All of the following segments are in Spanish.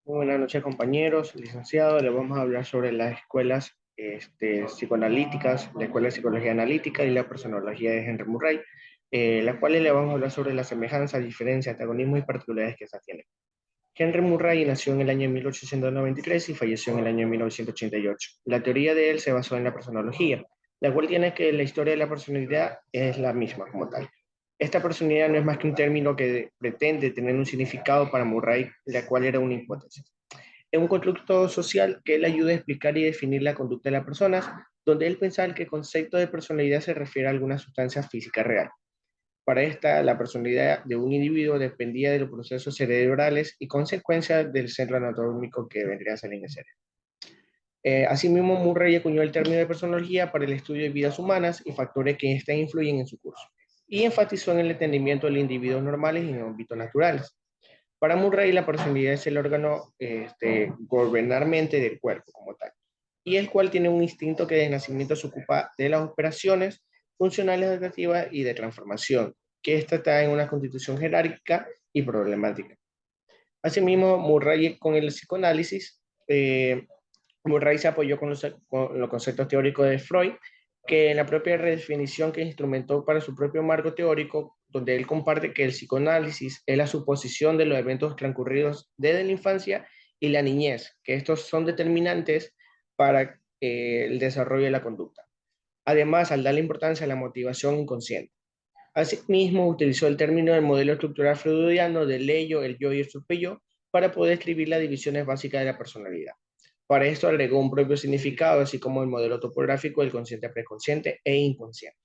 Muy buenas noches, compañeros, licenciado. Le vamos a hablar sobre las escuelas psicoanalíticas, la Escuela de Psicología Analítica y la Personología de Henry Murray, las cuales le vamos a hablar sobre las semejanzas, diferencias, antagonismos y particularidades que se tienen. Henry Murray nació en el año 1893 y falleció en el año 1988. La teoría de él se basó en la personología, la cual tiene que la historia de la personalidad es la misma como tal. Esta personalidad no es más que un término que pretende tener un significado para Murray, la cual era una hipótesis. Es un constructo social que él ayuda a explicar y definir la conducta de las personas, donde él pensaba que el concepto de personalidad se refiere a alguna sustancia física real. Para esta, la personalidad de un individuo dependía de los procesos cerebrales y consecuencias del centro anatómico que vendría a ser en el cerebro. Asimismo, Murray acuñó el término de personología para el estudio de vidas humanas y factores que éstas influyen en su curso, y enfatizó en el entendimiento de los individuos normales y en ámbitos naturales. Para Murray, la personalidad es el órgano gobernante del cuerpo como tal, y el cual tiene un instinto que desde nacimiento se ocupa de las operaciones funcionales adaptativas y de transformación, que esta está en una constitución jerárquica y problemática. Asimismo, Murray con el psicoanálisis, Murray se apoyó con los conceptos teóricos de Freud, que en la propia redefinición que instrumentó para su propio marco teórico, donde él comparte que el psicoanálisis es la suposición de los eventos transcurridos desde la infancia y la niñez, que estos son determinantes para el desarrollo de la conducta. Además, al darle importancia a la motivación inconsciente. Asimismo, utilizó el término del modelo estructural freudiano del ello, el yo y el superyo para poder escribir las divisiones básicas de la personalidad. Para esto agregó un propio significado, así como el modelo topográfico del consciente preconsciente e inconsciente.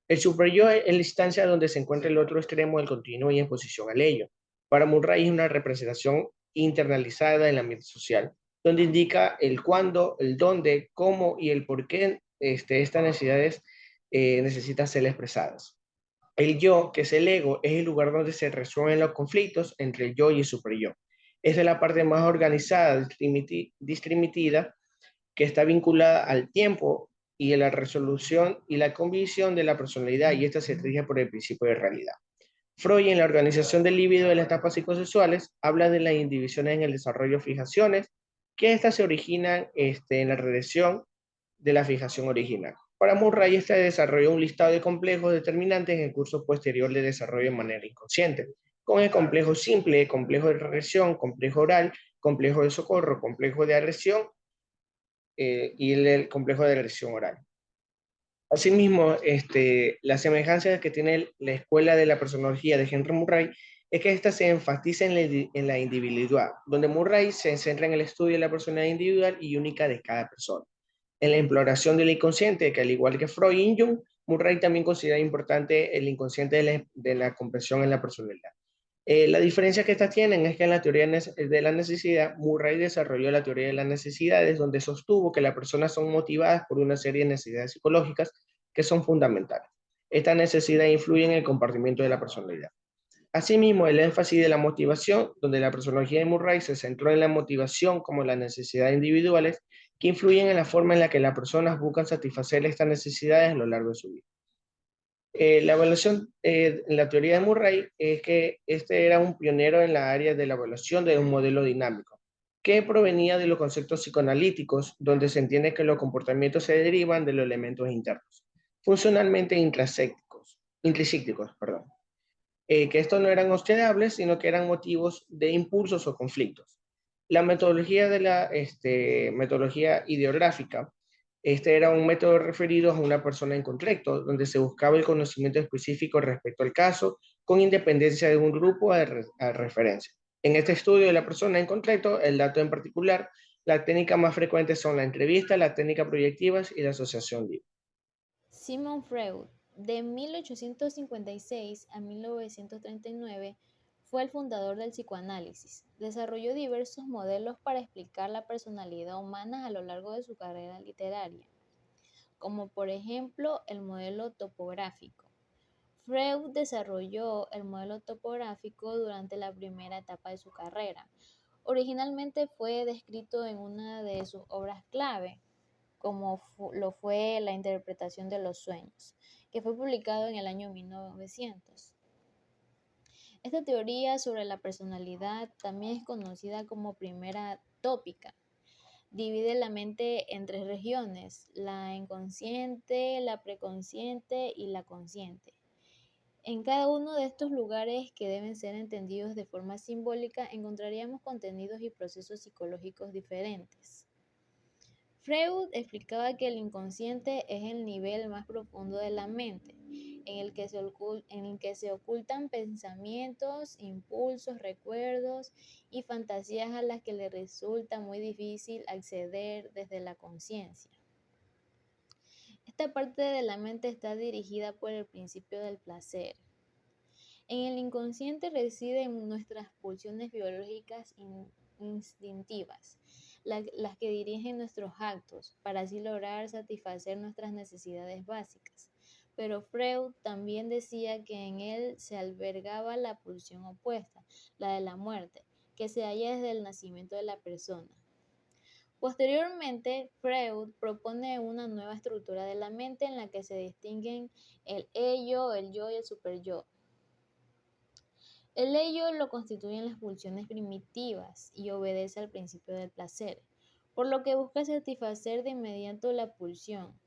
El superyo es la instancia donde se encuentra el otro extremo del continuo y en posición al ello. Para Murray es una representación internalizada en el ambiente social, donde indica el cuándo, el dónde, cómo y el por qué estas necesidades necesitan ser expresadas. El yo, que es el ego, es el lugar donde se resuelven los conflictos entre el yo y el superyo. Esa es la parte más organizada, distrimitida, que está vinculada al tiempo y a la resolución y la convicción de la personalidad, y esta se rige por el principio de realidad. Freud, en la organización del libido de las etapas psicosexuales, habla de las indivisiones en el desarrollo de fijaciones, que estas se originan en la regresión de la fijación original. Para Murray, este desarrolló un listado de complejos determinantes en el curso posterior de desarrollo de manera inconsciente, con el complejo simple, complejo de regresión, complejo oral, complejo de socorro, complejo de agresión y el complejo de agresión oral. Asimismo, la semejanza que tiene la escuela de la personología de Henry Murray es que esta se enfatiza en la individualidad, donde Murray se centra en el estudio de la personalidad individual y única de cada persona. En la exploración del inconsciente, que al igual que Freud y Jung, Murray también considera importante el inconsciente de la comprensión en la personalidad. La diferencia que estas tienen es que en la teoría de la necesidad, Murray desarrolló la teoría de las necesidades, donde sostuvo que las personas son motivadas por una serie de necesidades psicológicas que son fundamentales. Estas necesidades influyen en el comportamiento de la personalidad. Asimismo, el énfasis de la motivación, donde la personología de Murray se centró en la motivación como las necesidades individuales que influyen en la forma en la que las personas buscan satisfacer estas necesidades a lo largo de su vida. La evaluación en la teoría de Murray es que este era un pionero en la área de la evaluación de un modelo dinámico, que provenía de los conceptos psicoanalíticos, donde se entiende que los comportamientos se derivan de los elementos internos, funcionalmente intrínsecos, perdón. Que estos no eran observables, sino que eran motivos de impulsos o conflictos. La metodología de la metodología ideográfica, este era un método referido a una persona en concreto, donde se buscaba el conocimiento específico respecto al caso, con independencia de un grupo a referencia. En este estudio de la persona en concreto, el dato en particular, las técnicas más frecuentes son la entrevista, la técnica proyectiva y la asociación libre. Sigmund Freud, de 1856 a 1939, fue el fundador del psicoanálisis. Desarrolló diversos modelos para explicar la personalidad humana a lo largo de su carrera literaria, como por ejemplo el modelo topográfico. Freud desarrolló el modelo topográfico durante la primera etapa de su carrera. Originalmente fue descrito en una de sus obras clave, como lo fue La interpretación de los sueños, que fue publicado en el año 1900. Esta teoría sobre la personalidad también es conocida como primera tópica. Divide la mente en tres regiones: la inconsciente, la preconsciente y la consciente. En cada uno de estos lugares, que deben ser entendidos de forma simbólica, encontraríamos contenidos y procesos psicológicos diferentes. Freud explicaba que el inconsciente es el nivel más profundo de la mente, en el que se ocultan pensamientos, impulsos, recuerdos y fantasías a las que le resulta muy difícil acceder desde la conciencia. Esta parte de la mente está dirigida por el principio del placer. En el inconsciente residen nuestras pulsiones biológicas instintivas, las que dirigen nuestros actos, para así lograr satisfacer nuestras necesidades básicas. Pero Freud también decía que en él se albergaba la pulsión opuesta, la de la muerte, que se halla desde el nacimiento de la persona. Posteriormente, Freud propone una nueva estructura de la mente en la que se distinguen el ello, el yo y el superyo. El ello lo constituyen las pulsiones primitivas y obedece al principio del placer, por lo que busca satisfacer de inmediato la pulsión.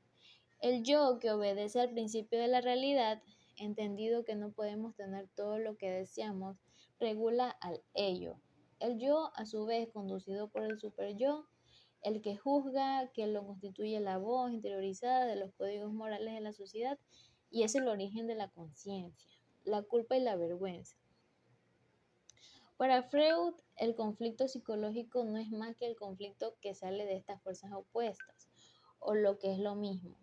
El yo, que obedece al principio de la realidad, entendido que no podemos tener todo lo que deseamos, regula al ello. El yo, a su vez, conducido por el superyo, el que juzga, que lo constituye la voz interiorizada de los códigos morales de la sociedad, y es el origen de la conciencia, la culpa y la vergüenza. Para Freud, el conflicto psicológico no es más que el conflicto que sale de estas fuerzas opuestas, o lo que es lo mismo.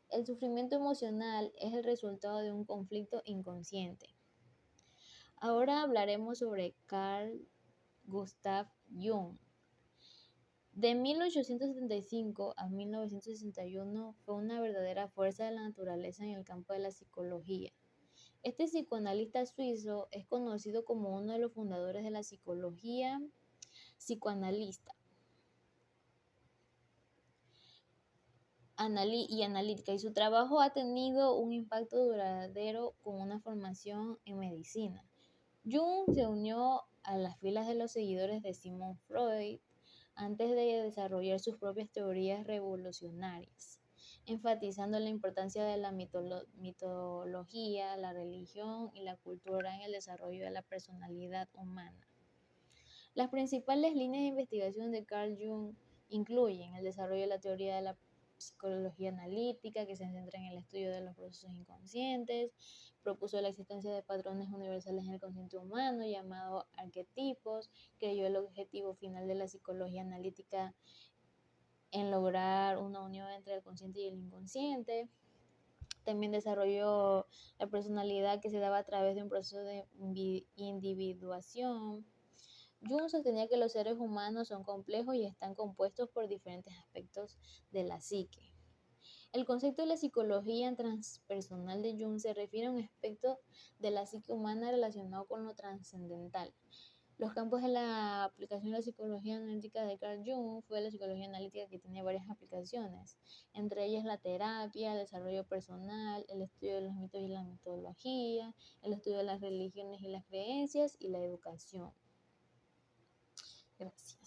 El sufrimiento emocional es el resultado de un conflicto inconsciente. Ahora hablaremos sobre Carl Gustav Jung. De 1875 a 1961 fue una verdadera fuerza de la naturaleza en el campo de la psicología. Este psicoanalista suizo es conocido como uno de los fundadores de la psicología psicoanalista y analítica, y su trabajo ha tenido un impacto duradero con una formación en medicina. Jung se unió a las filas de los seguidores de Sigmund Freud antes de desarrollar sus propias teorías revolucionarias, enfatizando la importancia de la mitología, la religión y la cultura en el desarrollo de la personalidad humana. Las principales líneas de investigación de Carl Jung incluyen el desarrollo de la teoría de la psicología analítica, que se centra en el estudio de los procesos inconscientes. Propuso la existencia de patrones universales en el consciente humano, llamados arquetipos. Creyó el objetivo final de la psicología analítica en lograr una unión entre el consciente y el inconsciente. También desarrolló la personalidad, que se daba a través de un proceso de individuación. Jung sostenía que los seres humanos son complejos y están compuestos por diferentes aspectos de la psique. El concepto de la psicología transpersonal de Jung se refiere a un aspecto de la psique humana relacionado con lo trascendental. Los campos de la aplicación de la psicología analítica de Carl Jung fue la psicología analítica, que tiene varias aplicaciones, entre ellas la terapia, el desarrollo personal, el estudio de los mitos y la mitología, el estudio de las religiones y las creencias y la educación. Gracias.